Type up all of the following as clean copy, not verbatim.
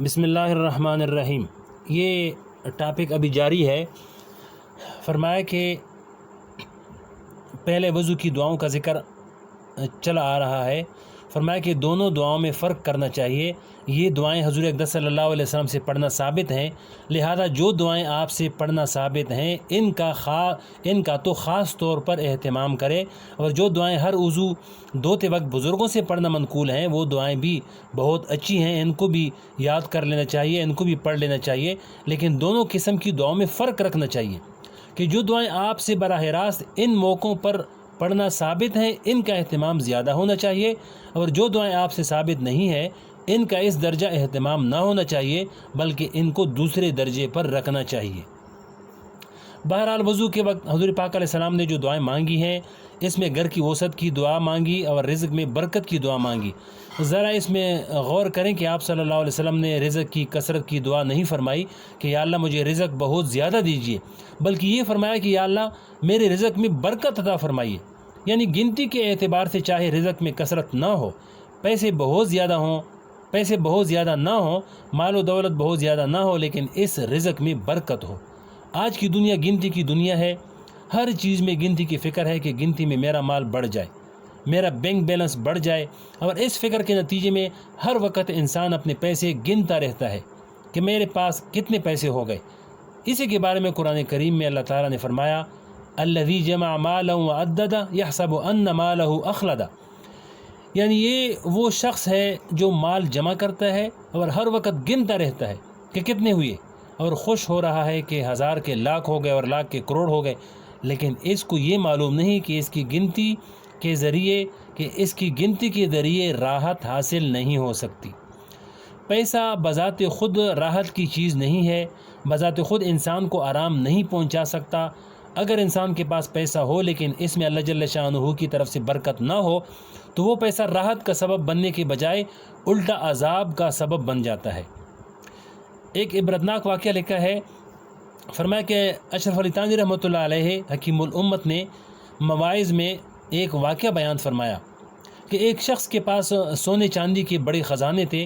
بسم اللہ الرحمن الرحیم۔ یہ ٹاپک ابھی جاری ہے۔ فرمایا کہ پہلے وضو کی دعاؤں کا ذکر چلا آ رہا ہے۔ فرمایا کہ دونوں دعاؤں میں فرق کرنا چاہیے۔ یہ دعائیں حضور اقدس صلی اللہ علیہ وسلم سے پڑھنا ثابت ہیں، لہذا جو دعائیں آپ سے پڑھنا ثابت ہیں ان کا تو خاص طور پر اہتمام کرے، اور جو دعائیں ہر وضو دھوتے وقت بزرگوں سے پڑھنا منقول ہیں وہ دعائیں بھی بہت اچھی ہیں، ان کو بھی یاد کر لینا چاہیے، ان کو بھی پڑھ لینا چاہیے، لیکن دونوں قسم کی دعاؤں میں فرق رکھنا چاہیے کہ جو دعائیں آپ سے براہ راست ان موقعوں پر پڑھنا ثابت ہیں ان کا اہتمام زیادہ ہونا چاہیے، اور جو دعائیں آپ سے ثابت نہیں ہیں ان کا اس درجہ اہتمام نہ ہونا چاہیے بلکہ ان کو دوسرے درجے پر رکھنا چاہیے۔ بہرحال وضو کے وقت حضور پاک علیہ السلام نے جو دعائیں مانگی ہیں اس میں گھر کی وسعت کی دعا مانگی اور رزق میں برکت کی دعا مانگی۔ ذرا اس میں غور کریں کہ آپ صلی اللہ علیہ وسلم نے رزق کی کثرت کی دعا نہیں فرمائی کہ یا اللہ مجھے رزق بہت زیادہ دیجیے، بلکہ یہ فرمایا کہ یا اللہ میرے رزق میں برکت عطا فرمائیے۔ یعنی گنتی کے اعتبار سے چاہے رزق میں کثرت نہ ہو، پیسے بہت زیادہ نہ ہوں، مال و دولت بہت زیادہ نہ ہو، لیکن اس رزق میں برکت ہو۔ آج کی دنیا گنتی کی دنیا ہے، ہر چیز میں گنتی کی فکر ہے کہ گنتی میں میرا مال بڑھ جائے، میرا بینک بیلنس بڑھ جائے، اور اس فکر کے نتیجے میں ہر وقت انسان اپنے پیسے گنتا رہتا ہے کہ میرے پاس کتنے پیسے ہو گئے۔ اسی کے بارے میں قرآن کریم میں اللہ تعالیٰ نے فرمایا الذی جمع مالا وعددا یحسب ان مالہ اخلدا، یعنی یہ وہ شخص ہے جو مال جمع کرتا ہے اور ہر وقت گنتا رہتا ہے کہ کتنے ہوئے، اور خوش ہو رہا ہے کہ ہزار کے لاکھ ہو گئے اور لاکھ کے کروڑ ہو گئے، لیکن اس کو یہ معلوم نہیں کہ اس کی گنتی کے ذریعے راحت حاصل نہیں ہو سکتی۔ پیسہ بذات خود راحت کی چیز نہیں ہے، بذات خود انسان کو آرام نہیں پہنچا سکتا۔ اگر انسان کے پاس پیسہ ہو لیکن اس میں اللہ جل شانہ کی طرف سے برکت نہ ہو تو وہ پیسہ راحت کا سبب بننے کے بجائے الٹا عذاب کا سبب بن جاتا ہے۔ ایک عبرتناک واقعہ لکھا ہے، فرمایا کہ اشرف علی تھانوی رحمۃ اللہ علیہ حکیم الامت نے مواعظ میں ایک واقعہ بیان فرمایا کہ ایک شخص کے پاس سونے چاندی کے بڑے خزانے تھے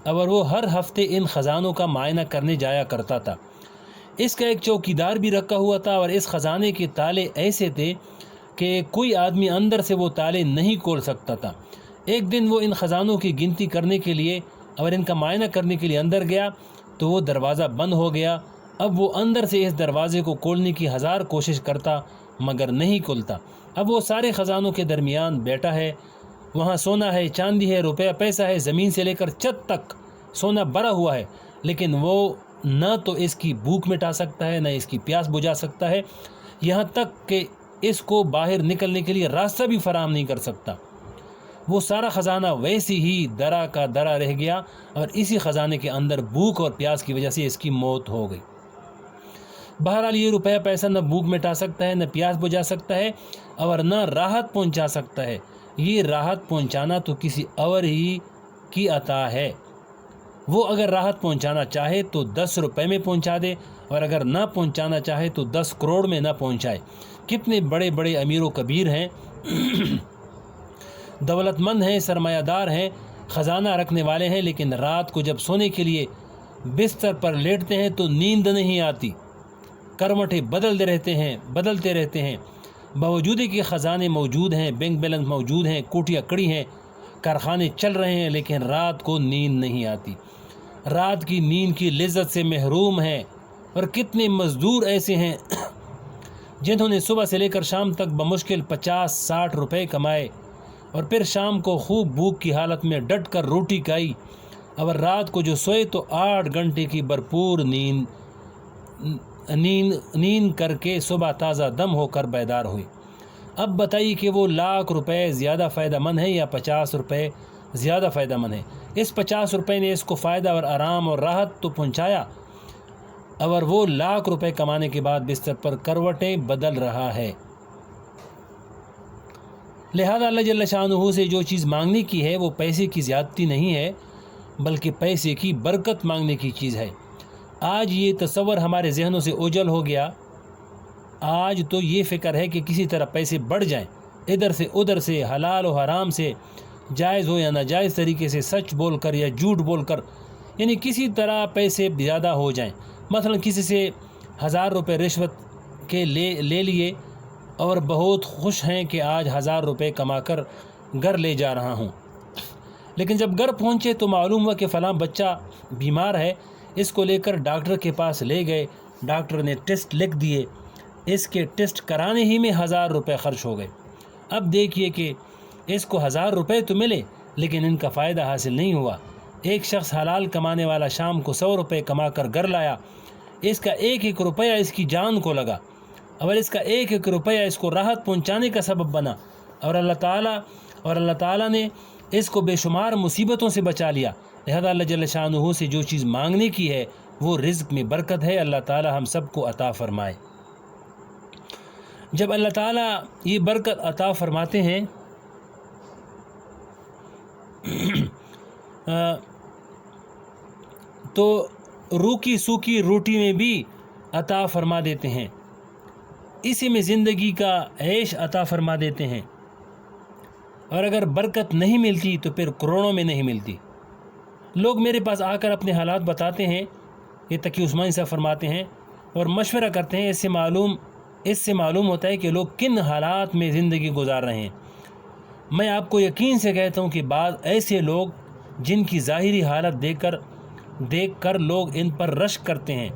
اور وہ ہر ہفتے ان خزانوں کا معائنہ کرنے جایا کرتا تھا۔ اس کا ایک چوکیدار بھی رکھا ہوا تھا اور اس خزانے کے تالے ایسے تھے کہ کوئی آدمی اندر سے وہ تالے نہیں کھول سکتا تھا۔ ایک دن وہ ان خزانوں کی گنتی کرنے کے لیے اور ان کا معائنہ کرنے کے لیے اندر گیا تو وہ دروازہ بند ہو گیا۔ اب وہ اندر سے اس دروازے کو کھولنے کی ہزار کوشش کرتا مگر نہیں کھلتا۔ اب وہ سارے خزانوں کے درمیان بیٹھا ہے، وہاں سونا ہے، چاندی ہے، روپیہ پیسہ ہے، زمین سے لے کر چھت تک سونا بھرا ہوا ہے، لیکن وہ نہ تو اس کی بھوک مٹا سکتا ہے نہ اس کی پیاس بجھا سکتا ہے، یہاں تک کہ اس کو باہر نکلنے کے لیے راستہ بھی فراہم نہیں کر سکتا۔ وہ سارا خزانہ ویسے ہی درا کا درا رہ گیا اور اسی خزانے کے اندر بھوک اور پیاس کی وجہ سے اس کی موت ہو گئی۔ بہرحال یہ روپیہ پیسہ نہ بھوک مٹا سکتا ہے، نہ پیاس بجھا سکتا ہے اور نہ راحت پہنچا سکتا ہے۔ یہ راحت پہنچانا تو کسی اور ہی کی عطا ہے۔ وہ اگر راحت پہنچانا چاہے تو 10 روپے میں پہنچا دے، اور اگر نہ پہنچانا چاہے تو 10 کروڑ میں نہ پہنچائے۔ کتنے بڑے بڑے امیر و کبیر ہیں، دولت مند ہیں، سرمایہ دار ہیں، خزانہ رکھنے والے ہیں، لیکن رات کو جب سونے کے لیے بستر پر لیٹتے ہیں تو نیند نہیں آتی، کروٹیں بدلتے رہتے ہیں، باوجود کہ خزانے موجود ہیں، بینک بیلنس موجود ہیں، کوٹیاں کڑی ہیں، کارخانے چل رہے ہیں، لیکن رات کو نیند نہیں آتی، رات کی نیند کی لذت سے محروم ہیں۔ اور کتنے مزدور ایسے ہیں جنہوں نے صبح سے لے کر شام تک بمشکل 50-60 روپے کمائے اور پھر شام کو خوب بھوک کی حالت میں ڈٹ کر روٹی کھائی، اور رات کو جو سوئے تو 8 گھنٹے کی بھرپور نیند کر کے صبح تازہ دم ہو کر بیدار ہوئے۔ اب بتائیے کہ وہ 1,00,000 روپے زیادہ فائدہ مند ہے یا 50 روپے زیادہ فائدہ مند ہے؟ اس 50 روپے نے اس کو فائدہ اور آرام اور راحت تو پہنچایا، اور وہ 1,00,000 روپے کمانے کے بعد بستر پر کروٹیں بدل رہا ہے۔ لہذا اللہ جل شانہ سے جو چیز مانگنے کی ہے وہ پیسے کی زیادتی نہیں ہے بلکہ پیسے کی برکت مانگنے کی چیز ہے۔ آج یہ تصور ہمارے ذہنوں سے اوجھل ہو گیا، آج تو یہ فکر ہے کہ کسی طرح پیسے بڑھ جائیں، ادھر سے ادھر سے، حلال و حرام سے، جائز ہو یا ناجائز طریقے سے، سچ بول کر یا جھوٹ بول کر یعنی کسی طرح پیسے زیادہ ہو جائیں، مثلا کسی سے 1000 روپے رشوت کے لے لیے اور بہت خوش ہیں کہ آج 1000 روپے کما کر گھر لے جا رہا ہوں، لیکن جب گھر پہنچے تو معلوم ہوا کہ فلاں بچہ بیمار ہے، اس کو لے کر ڈاکٹر کے پاس لے گئے، ڈاکٹر نے ٹیسٹ لکھ دیے، اس کے ٹیسٹ کرانے ہی میں 1000 روپے خرچ ہو گئے۔ اب دیکھیے کہ اس کو 1000 روپے تو ملے لیکن ان کا فائدہ حاصل نہیں ہوا۔ ایک شخص حلال کمانے والا شام کو 100 روپے کما کر گھر لایا، اس کا ایک ایک روپیہ اس کی جان کو لگا، اور اس کا ایک ایک روپیہ اس کو راحت پہنچانے کا سبب بنا، اور اللہ تعالیٰ نے اس کو بے شمار مصیبتوں سے بچا لیا۔ لہذا اللہ جل شانہ سے جو چیز مانگنے کی ہے وہ رزق میں برکت ہے۔ اللہ تعالیٰ ہم سب کو عطا فرمائے۔ جب اللہ تعالیٰ یہ برکت عطا فرماتے ہیں تو روکی سوکھی روٹی میں بھی عطا فرما دیتے ہیں، اسی میں زندگی کا عیش عطا فرما دیتے ہیں، اور اگر برکت نہیں ملتی تو پھر کروڑوں میں نہیں ملتی۔ لوگ میرے پاس آ کر اپنے حالات بتاتے ہیں، یہ تقی عثمانی صاحب فرماتے ہیں، اور مشورہ کرتے ہیں، اس سے معلوم ہوتا ہے کہ لوگ کن حالات میں زندگی گزار رہے ہیں۔ میں آپ کو یقین سے کہتا ہوں کہ بعض ایسے لوگ جن کی ظاہری حالت دیکھ کر لوگ ان پر رشک کرتے ہیں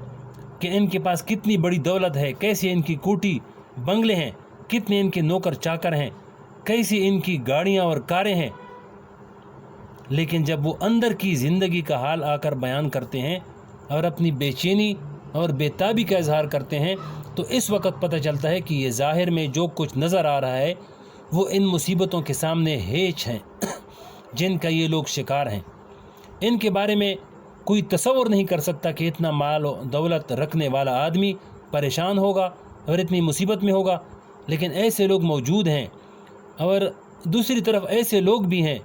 کہ ان کے پاس کتنی بڑی دولت ہے، کیسے ان کی کوٹھی بنگلے ہیں، کتنے ان کے نوکر چاکر ہیں، کیسی ان کی گاڑیاں اور کاریں ہیں، لیکن جب وہ اندر کی زندگی کا حال آ کر بیان کرتے ہیں اور اپنی بے چینی اور بے تابی کا اظہار کرتے ہیں تو اس وقت پتہ چلتا ہے کہ یہ ظاہر میں جو کچھ نظر آ رہا ہے وہ ان مصیبتوں کے سامنے ہیچ ہیں جن کا یہ لوگ شکار ہیں۔ ان کے بارے میں کوئی تصور نہیں کر سکتا کہ اتنا مال و دولت رکھنے والا آدمی پریشان ہوگا اور اتنی مصیبت میں ہوگا، لیکن ایسے لوگ موجود ہیں۔ اور دوسری طرف ایسے لوگ بھی ہیں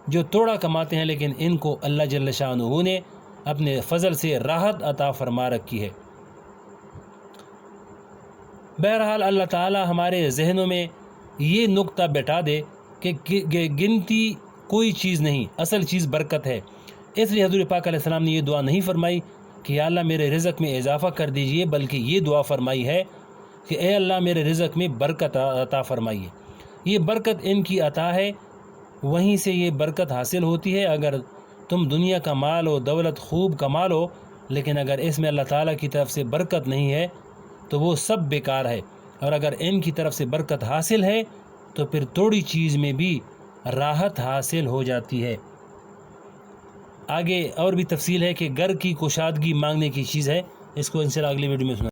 جو توڑا کماتے ہیں لیکن ان کو اللہ جل شانہ نے اپنے فضل سے راحت عطا فرما رکھی ہے۔ بہرحال اللہ تعالی ہمارے ذہنوں میں یہ نقطہ بٹھا دے کہ گنتی کوئی چیز نہیں، اصل چیز برکت ہے۔ اس لیے حضور پاک علیہ السلام نے یہ دعا نہیں فرمائی کہ یا اللہ میرے رزق میں اضافہ کر دیجئے، بلکہ یہ دعا فرمائی ہے کہ اے اللہ میرے رزق میں برکت عطا فرمائیے۔ یہ برکت ان کی عطا ہے، وہیں سے یہ برکت حاصل ہوتی ہے۔ اگر تم دنیا کا مال و دولت خوب کما لو لیکن اگر اس میں اللہ تعالیٰ کی طرف سے برکت نہیں ہے تو وہ سب بیکار ہے، اور اگر ان کی طرف سے برکت حاصل ہے تو پھر تھوڑی چیز میں بھی راحت حاصل ہو جاتی ہے۔ آگے اور بھی تفصیل ہے کہ گھر کی کشادگی مانگنے کی چیز ہے، اس کو انشاءاللہ اگلی ویڈیو میں سنا